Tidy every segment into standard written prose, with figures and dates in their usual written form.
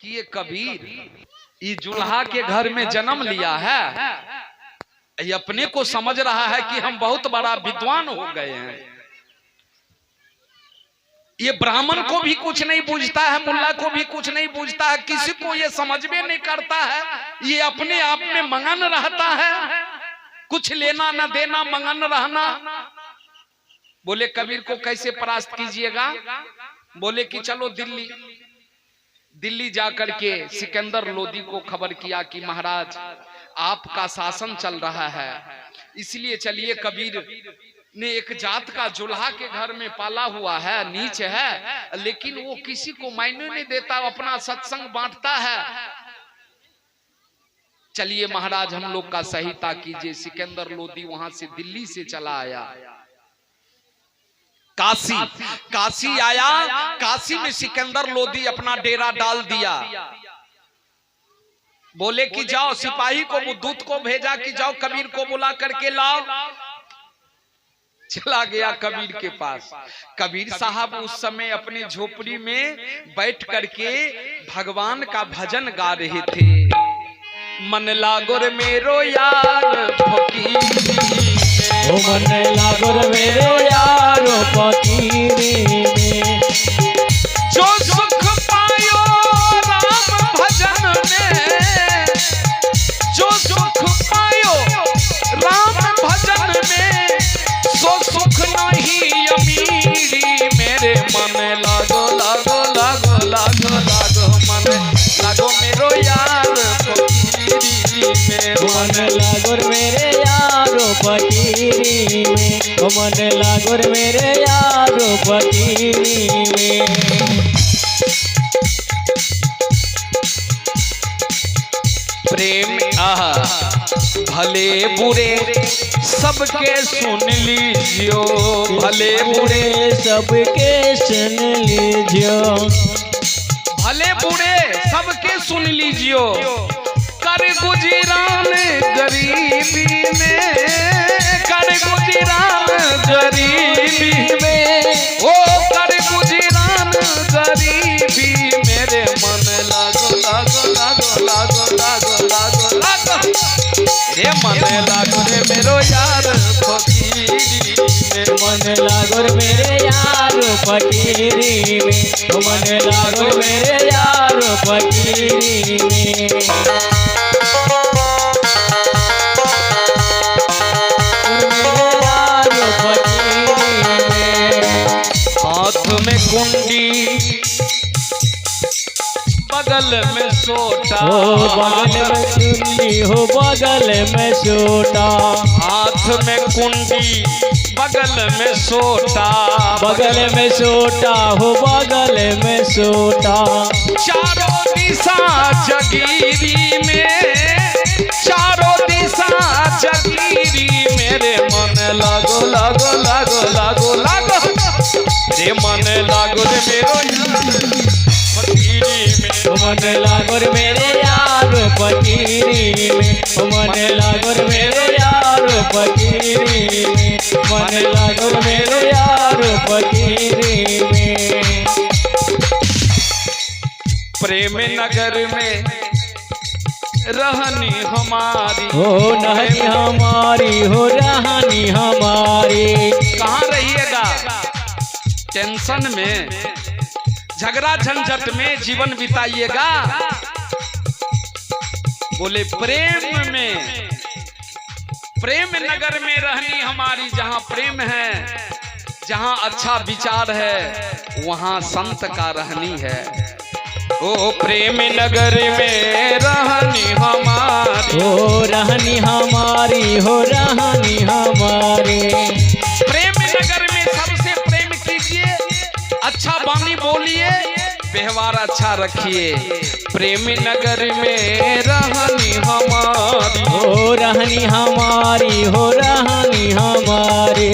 कि ये कबीर ये जुल्हा के घर में जन्म लिया है, ये अपने को समझ रहा है कि हम बहुत बड़ा विद्वान हो गए हैं। ये ब्राह्मण को भी कुछ नहीं पूछता है, मुल्ला को भी कुछ नहीं पूछता है, किसी को ये समझ में नहीं करता है। ये अपने आप में मगन रहता है, कुछ लेना न देना, मगन रहना। बोले कबीर को कैसे परास्त कीजिएगा? बोले कि चलो दिल्ली जाकर के सिकंदर लोदी को खबर किया कि महाराज आपका शासन चल रहा है, इसलिए चलिए। कबीर ने एक जात का जुल्हा के घर में पाला हुआ है, नीच है, लेकिन वो किसी को मायने नहीं देता, अपना सत्संग बांटता है। चलिए महाराज हम लोग का सहायता कीजिए। सिकंदर लोदी वहां से दिल्ली से चला आया, काशी आया। काशी में सिकंदर लोदी अपना डेरा डाल दिया। बोले कि जाओ, सिपाही को दूत को भेजा कि जाओ कबीर को बुला करके लाओ। चला गया कबीर के पास। कबीर साहब उस समय अपनी झोपड़ी में बैठ करके भगवान का भजन गा रहे थे। मन लागोर मेरो यार फकीरी, ओ मन लागोर मेरो यार फकीरी में, जो सुख पायो राम भजन में, जो सुख पायो राम भजन में, सो सुख नहीं अमीरी। मेरे मन लागो लागो लागो लागो लागो, मन लागो मेरो यार फकीरी में। मन लागोर मेरे यारो फकीरी में, ओ मन लागोर मेरे यारो फकीरी में। प्रेम भले बुरे सबके सुन लीजियो, भले बुरे सबके सुन लीजियो, भले बुरे सबके सुन लीजियो। कर गुजरान गरीबी में, कर गुजरान गरीबी में, ओ कर गुजरान गरीबी। मेरे मन लागो लागो लागो लागो लागो लागो लागो, रे मन लागो रे मेरो यार फकीरी में। मन लागोर मेरे यार फकीरी में, ओ मन लागोर मेरे यार फकीरी में। हाथ में कुंडी बगल में सोटा, हो बगल में कुंडी, हो बगल में सोटा। हाथ में कुंडी बगल में सोटा, बगल में सोटा, हो बगल में सोटा। चारों दिशा जगीरी में, चारों दिशा जगीरी। मेरे मन लागो लागो लागो लागो लागो, रे मन लागो रे मेरो फकीरी में। मन लागोर मेरे यार फकीरी में, मन लागोर मेरे यार फकीरी में, मन लागोर मेरे यार फकीरी में। प्रेम नगर में रहनी हमारी, हो रहनी हमारी, हो रहनी हमारी। कहाँ रहिएगा? टेंशन में, झगड़ा झंझट में जीवन बिताइएगा। बोले प्रेम में, प्रेम नगर में रहनी हमारी। जहाँ प्रेम है, जहाँ अच्छा विचार है, वहाँ संत का रहनी है। ओ प्रेम नगर में रहनी हमारी, हो रहनी हमारी, हो रहनी हमारी। प्रेम नगर में सबसे प्रेम कीजिए, अच्छा वाणी बोलिए, व्यवहार अच्छा रखिए। प्रेम नगर में रहनी हमारी, हो रहनी हमारी, हो रहनी हमारी।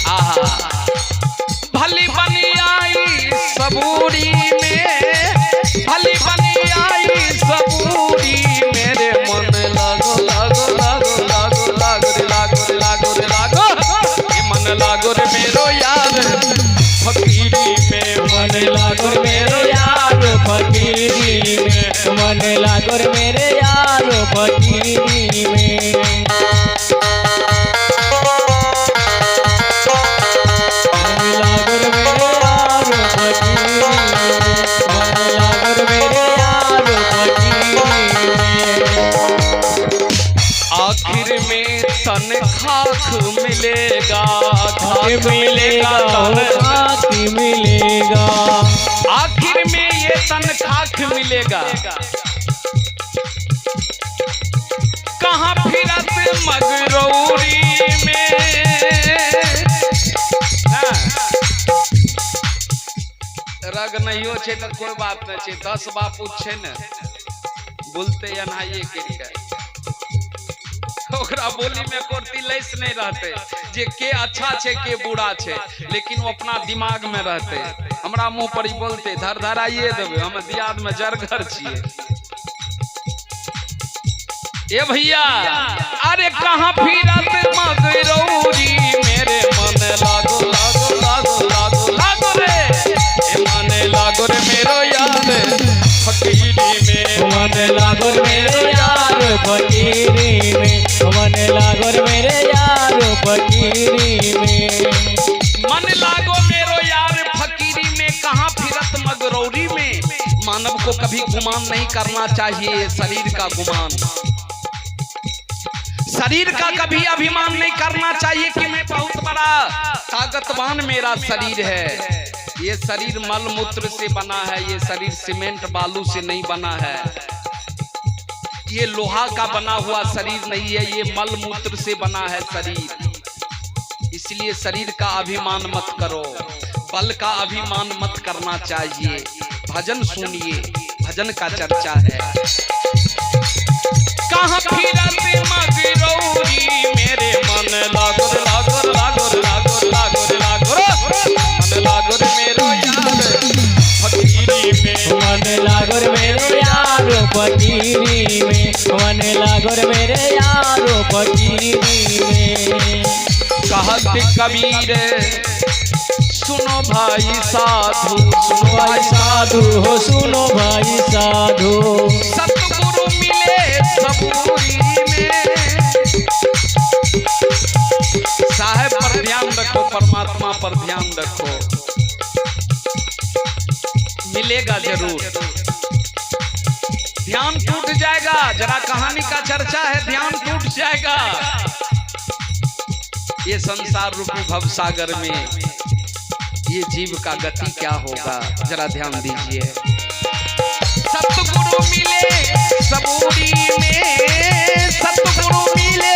आहा भली बनी आई सबूरी में, भली बनी आई सबूरी। मेरे मन लागो लागो लागो लागो लागो रे लागो रे लागो रे लागो, ये मन लागो रे मेरो यार फकीरी में। मन लागोर मेरो यार फकीरी मन लागो रे मेरे यार फकीरी में। मन लागो रे मेरे यार फकीरी में, मन लागो रे मेरे यार फकीरी में। आखिर में तन खाक मिलेगा, खाक मिलेगा, खाक मिलेगा। आखिर में ये तन खाक मिलेगा। कहाँ फिरत मगरौरी में, रग नहीं हो छे तो कोई बात नहीं छे, 10 बाप पूछे न बोलते अनाइए के ओकरा बोली में कोर्ती लैस नहीं रहते जे के अच्छा छे के बुरा छे, लेकिन वो अपना दिमाग में रहते। हमरा मुंह पर ही बोलते धर धराइए देवे, हम दियाद में जरघर छिए। ए भैया अरे कहाँ फिरत मगरौरी मेरे मन लागो लागो लागो लागो लागो रे, ए मन लागो रे मेरो यार फकीरी में, मन लागो रे मेरे यार फकीरी में, मन लागो रे मेरे यार फकीरी में। मन लागो मेरो यार फकीरी में, कहाँ फिरत मगरौरी में। मानव को कभी गुमान नहीं करना चाहिए शरीर का गुमान, शरीर का कभी अभिमान नहीं करना चाहिए कि मैं बहुत बड़ा ताकतवान मेरा शरीर है। ये शरीर मल मूत्र से बना है, ये शरीर सीमेंट बालू से नहीं बना है, ये लोहा का बना हुआ शरीर नहीं है, ये मल मूत्र से बना है शरीर। इसलिए शरीर का अभिमान मत करो, बल का अभिमान मत करना चाहिए। भजन सुनिए, भजन का चर्चा है। कहाँ फिरत मगरौरी मेरे मन लागो लागो लागो लागो लागो लागो, मन लागो रे मेरो यार फकीरी में, मन लागो रे मेरे यार फकीरी में, मन लागो रे मेरे यार फकीरी में। कहत कबीर सुनो भाई साधु, सुनो भाई साधु हो, सुनो भाई साधु। सतगुरु मिले सबूरी में। साहेब पर ध्यान रखो, परमात्मा पर ध्यान रखो, मिलेगा जरूर। ध्यान टूट जाएगा, जरा कहानी का चर्चा है, ध्यान टूट जाएगा। ये संसार रूपी भवसागर में ये जीव का गति क्या होगा, जरा ध्यान दीजिए। सतगुरु मिले सबूरी में, सतगुरु मिले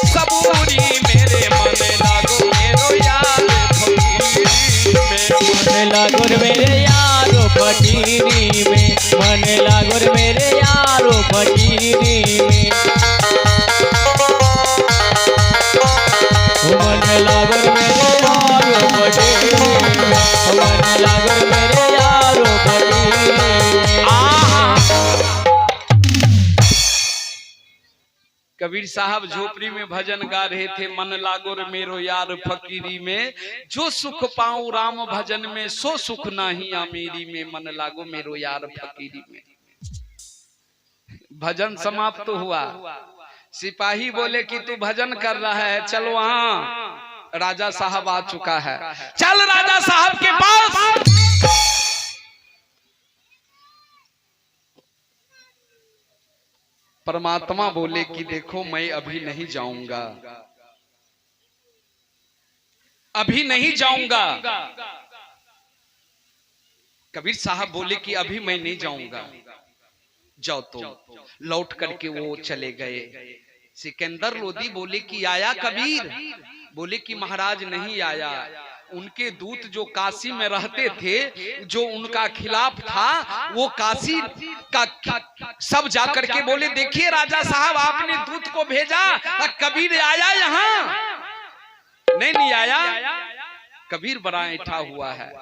सबूरी मेरे मन लागो मेरो यार फकीरी में, मन लागो रे मेरे यार फकीरी में, मन लागो रे मेरे यार फकीरी में। मन लागो रे मेरे यार फकीरी में, मन लागो रे मेरे यार फकीरी में। कबीर साहब झोपड़ी में भजन गा रहे थे, मन लागो रे मेरो यार फकीरी में, जो सुख पाऊं राम भजन में, सो सुख नाही अमीरी में, मन लागो मेरो यार फकीरी में। भजन समाप्त हुआ, सिपाही बोले कि तू भजन कर रहा है, चलो वहां राजा साहब आ चुका है, चल राजा साहब के पास। परमात्मा बोले कि देखो मैं अभी नहीं जाऊंगा, अभी नहीं जाऊंगा। कबीर साहब बोले कि अभी मैं नहीं जाऊंगा, जाओ। तो लौट करके वो चले गए। सिकंदर लोदी बोले कि आया कबीर? बोले कि महाराज नहीं आया। उनके दूत जो काशी में रहते थे, जो उनका खिलाफ था, वो काशी का सब जाकर के बोले देखिए राजा साहब आपने दूत को भेजा, कबीर आया यहाँ? नहीं आया। कबीर बड़ा ऐठा हुआ है।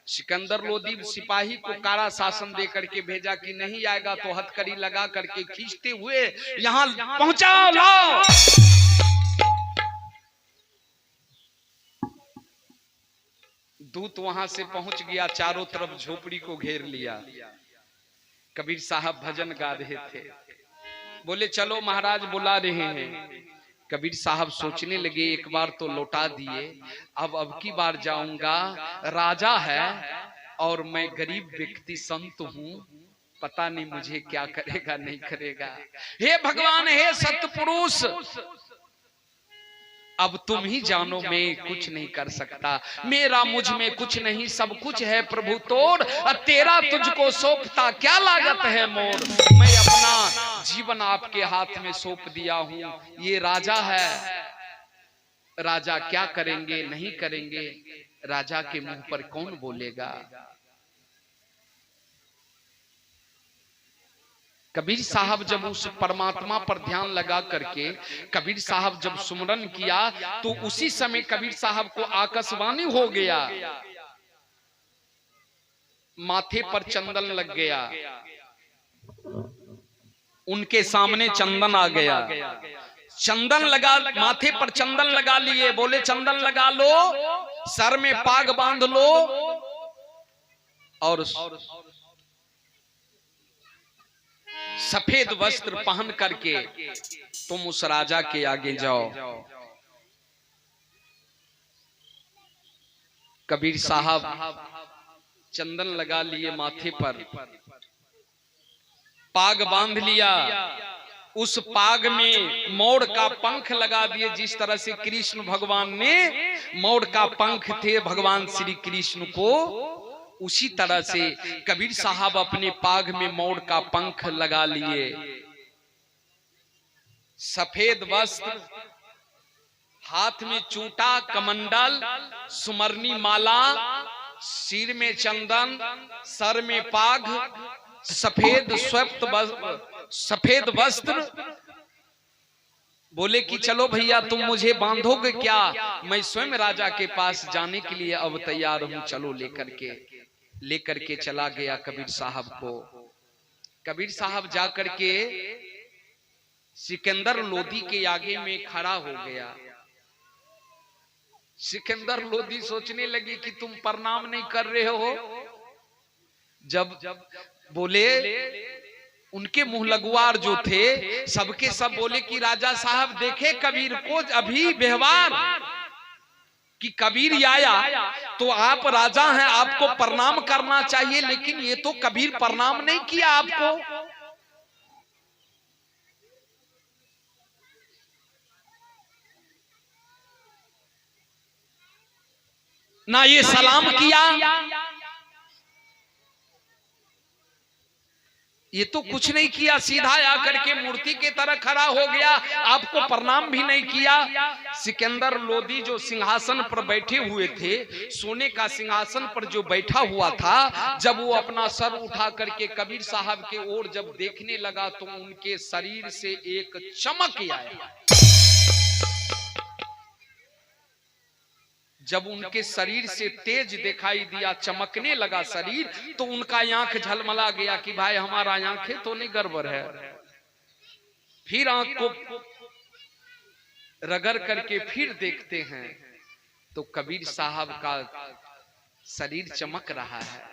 सिकंदर लोदी सिपाही को कारा शासन दे करके भेजा कि नहीं आएगा तो हथकड़ी लगा करके खींचते हुए यहाँ पहुंचाओ, लाओ। दूत वहां से पहुंच गया, चारों तरफ झोपड़ी को घेर लिया। कबीर साहब भजन गा रहे थे, बोले चलो महाराज बुला रहे हैं। कबीर साहब सोचने लगे एक बार तो लौटा दिए, अब की बार जाऊंगा, राजा है और मैं गरीब व्यक्ति संत हूँ, पता नहीं मुझे क्या करेगा नहीं करेगा। हे भगवान, हे सतपुरुष, अब तुम ही जानो, मैं कुछ नहीं कर सकता, मेरा मुझ में कुछ नहीं, सब कुछ है प्रभु तोड़, तेरा तुझको सौंपता क्या लागत है मोर। मैं अपना जीवन आपके हाथ में सौंप दिया हूं, ये राजा है, राजा क्या करेंगे नहीं करेंगे, राजा के मुंह पर कौन बोलेगा। कबीर साहब जब उस परमात्मा पर ध्यान लगा करके कबीर साहब जब सुमरन किया तो उसी समय कबीर साहब को आकाशवाणी हो गया, माथे पर चंदन लग गया, उनके सामने चंदन आ गया, चंदन लगा, माथे पर चंदन लगा लिए, बोले चंदन लगा लो, सर में पाग बांध लो और सफेद वस्त्र पहन करके तुम उस राजा के आगे जाओ। कबीर साहब चंदन लगा लिए माथे पर, पाग बांध लिया, उस पाग में मोर का पंख लगा दिए, जिस तरह से कृष्ण भगवान ने मोर का पंख थे भगवान श्री कृष्ण को, उसी तरह से कबीर साहब अपने पाग में मोर का पंख लगा लिए, सफेद वस्त्र, हाथ में चूटा कमंडल, सुमरनी माला, सिर में चंदन, सर में पाग, सफेद वस्त्र, बोले कि चलो भैया तुम मुझे बांधोगे क्या, मैं स्वयं राजा के पास जाने के लिए अब तैयार हूं, चलो लेकर के चला गया कबीर साहब को। कबीर साहब जाकर के सिकंदर लोधी के आगे में खड़ा हो गया। सिकंदर लोधी सोचने लगी कि तुम प्रणाम नहीं कर रहे हो। जब बोले, उनके मुंह लगुआर जो थे सबके सब बोले कि राजा साहब देखे कबीर को अभी व्यवहार कि कबीर आया तो आप राजा हैं, आपको प्रणाम करना चाहिए, लेकिन ये तो कबीर प्रणाम नहीं किया आपको। ना ये सलाम किया, ये तो कुछ नहीं किया, सीधा आकर के मूर्ति के तरह खड़ा हो गया, आपको प्रणाम भी नहीं किया। सिकंदर लोधी जो सिंहासन पर बैठे हुए थे, सोने का सिंहासन पर जो बैठा हुआ था, जब वो अपना सर उठा करके कबीर साहब के ओर जब देखने लगा तो उनके शरीर से एक चमक आया। जब उनके शरीर से तेज दिखाई दिया, चमकने लगा शरीर, तो उनका आंख झलमला गया कि भाई हमारा आंखें तो नहीं गड़बड़ है। फिर आंख को रगड़ करके फिर देखते हैं तो कबीर साहब का शरीर चमक रहा है।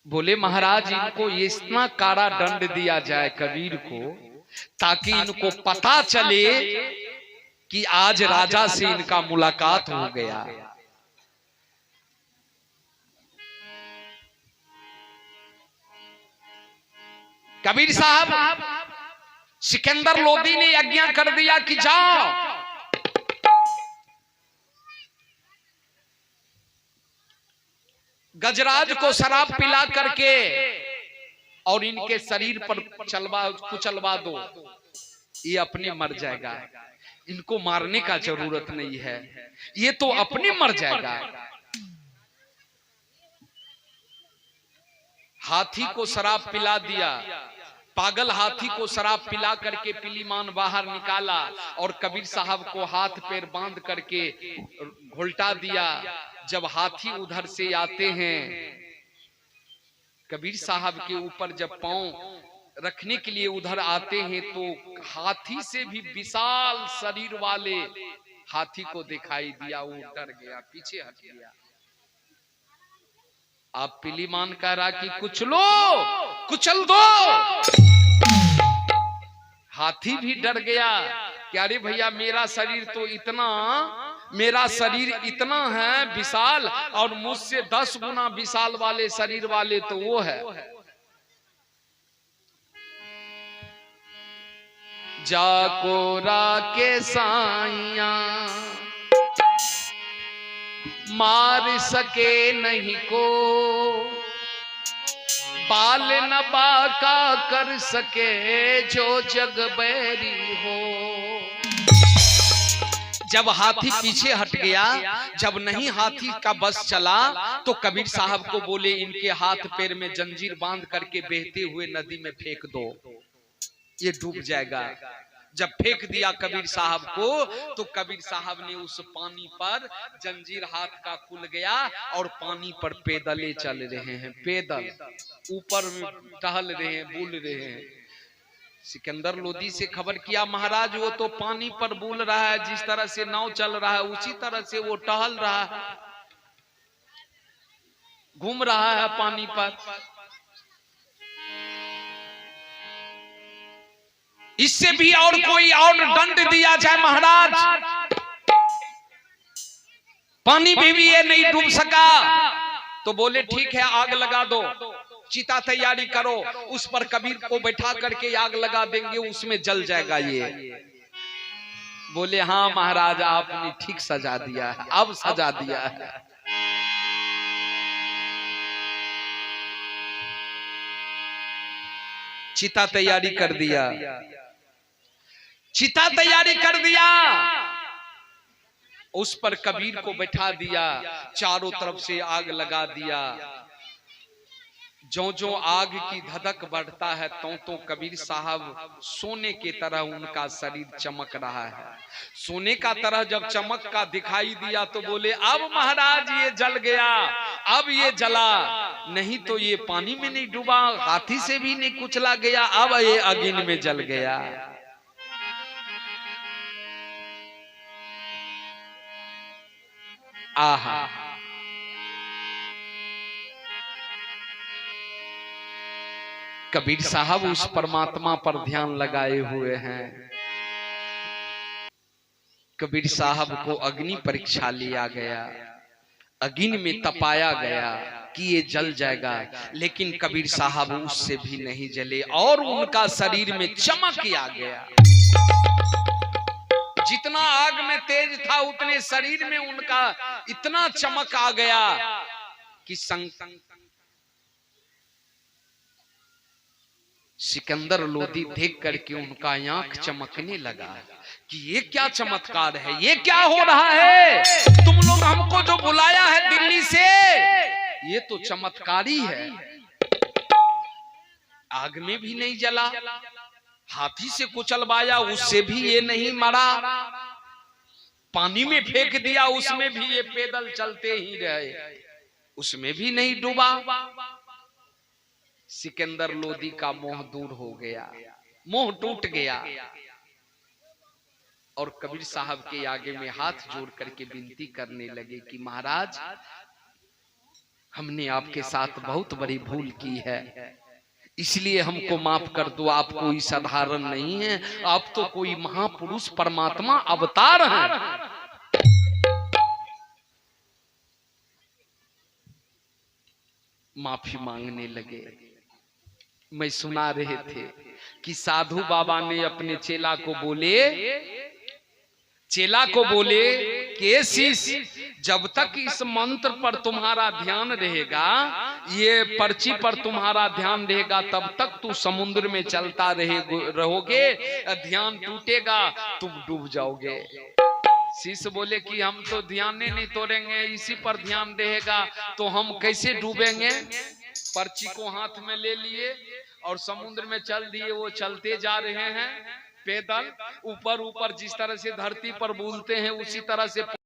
बोले महाराज इनको इतना काड़ा दंड दिया जाए कबीर को, ताकि इनको पता चले कि आज राजा से इनका मुलाकात हो गया। कबीर साहब सिकंदर लोधी ने आज्ञा कर दिया कि जाओ, गजराज को शराब पिला करके और इनके शरीर पर कुचलवा दो, ये अपने मर जाएगा, इनको मारने का जरूरत नहीं है, ये तो अपने मर जाएगा। हाथी को शराब पिला दिया, पागल हाथी को शराब पिला करके पीलीमान बाहर निकाला और कबीर साहब को हाथ पैर बांध करके घुलटा दिया। जब हाथी उधर से आते हैं, कबीर साहब के ऊपर जब पांव रखने के लिए उधर आते हैं तो हाथी से भी विशाल शरीर वाले हाथी को दिखाई दिया, वो डर गया, पीछे हट गया। आप पिलीमान कह रहा कि कुचलो, कुचल दो। हाथी भी डर गया कि अरे भैया मेरा शरीर इतना है विशाल, और मुझसे 10 गुना विशाल वाले शरीर वाले तो वो है। जाको राके साइया मार सके नहीं को, बाल न बाका कर सके जो जग बैरी हो। जब हाथी पीछे हट गया, जब नहीं हाथी का बस चला, तो कबीर साहब को बोले इनके हाथ पैर में जंजीर बांध करके बहते हुए नदी में फेंक दो, ये डूब जाएगा। जब फेंक दिया कबीर साहब को, तो कबीर साहब ने उस पानी पर, जंजीर हाथ का खुल गया और पानी पर पैदले चल रहे हैं, पैदल ऊपर टहल रहे हैं, बुल रहे हैं। सिकंदर लोदी से खबर किया, महाराज वो तो पानी पर बुल रहा है, जिस तरह से नाव चल रहा है उसी तरह से वो टहल रहा है, घूम रहा है पानी पर। इससे भी और कोई और दंड दिया जाए महाराज, पानी में भी ये नहीं डूब सका। तो बोले ठीक है आग लगा दो, चिता तैयारी करो, उस पर कबीर को बैठा करके आग लगा देंगे, उसमें जल जाएगा ये। बोले हाँ महाराज आपने ठीक सजा दिया है, अब सजा दिया है। चिता तैयारी कर दिया, चिता तैयारी कर दिया, उस पर कबीर को बैठा दिया, चारों तरफ से आग लगा दिया। जो जो आग की धधक बढ़ता है, तो कबीर साहब सोने के तरह उनका शरीर चमक रहा है। सोने का तरह जब चमक का दिखाई दिया तो बोले अब महाराज ये जल गया, अब ये जला, नहीं तो ये पानी में नहीं डूबा, हाथी से भी नहीं कुचला गया, अब ये अग्नि में जल गया। आहा, कबीर साहब उस परमात्मा पर ध्यान लगाए हुए हैं। कबीर साहब को अग्नि परीक्षा लिया गया, अग्नि में तपाया गया कि ये जल जाएगा, लेकिन कबीर साहब उससे भी नहीं जले और उनका शरीर में चमक आ गया। जितना आग में तेज था उतने शरीर में उनका इतना चमक आ गया कि सिकंदर लोदी देख करके उनका आंख चमकने लगा कि ये क्या चमत्कार है, ये क्या हो रहा है, तुम लोग हमको जो बुलाया है दिल्ली से, ये तो चमत्कारी है। आग में भी नहीं जला, हाथी से कुचलवाया उससे भी ये नहीं मरा, पानी में फेंक दिया उसमें भी ये पैदल चलते ही रहे, उसमें भी नहीं डूबा। सिकंदर लोदी का मोह दूर हो गया, मोह टूट गया और कबीर साहब के आगे में हाथ जोड़ करके विनती करने लगे कि महाराज हमने आपके साथ बहुत बड़ी भूल की है, इसलिए हमको माफ कर दो। आप कोई साधारण नहीं है, आप तो कोई महापुरुष परमात्मा अवतार हैं। माफी मांगने लगे। मैं सुना रहे थे कि साधु बाबा ने अपने चेला को बोले कि शिष, जब तक इस मंत्र पर तुम्हारा ध्यान रहेगा, ये पर्ची पर तुम्हारा ध्यान रहेगा, तब तक तू समुद्र में चलता रहोगे, ध्यान टूटेगा तुम डूब जाओगे। शिष्य बोले कि हम तो ध्यान नहीं तोड़ेंगे, इसी पर ध्यान रहेगा तो हम कैसे डूबेंगे। पर्ची को हाथ में ले लिए और समुद्र में चल दिए। वो चलते जा रहे हैं पैदल, ऊपर ऊपर जिस तरह से धरती पर बोलते हैं उसी तरह से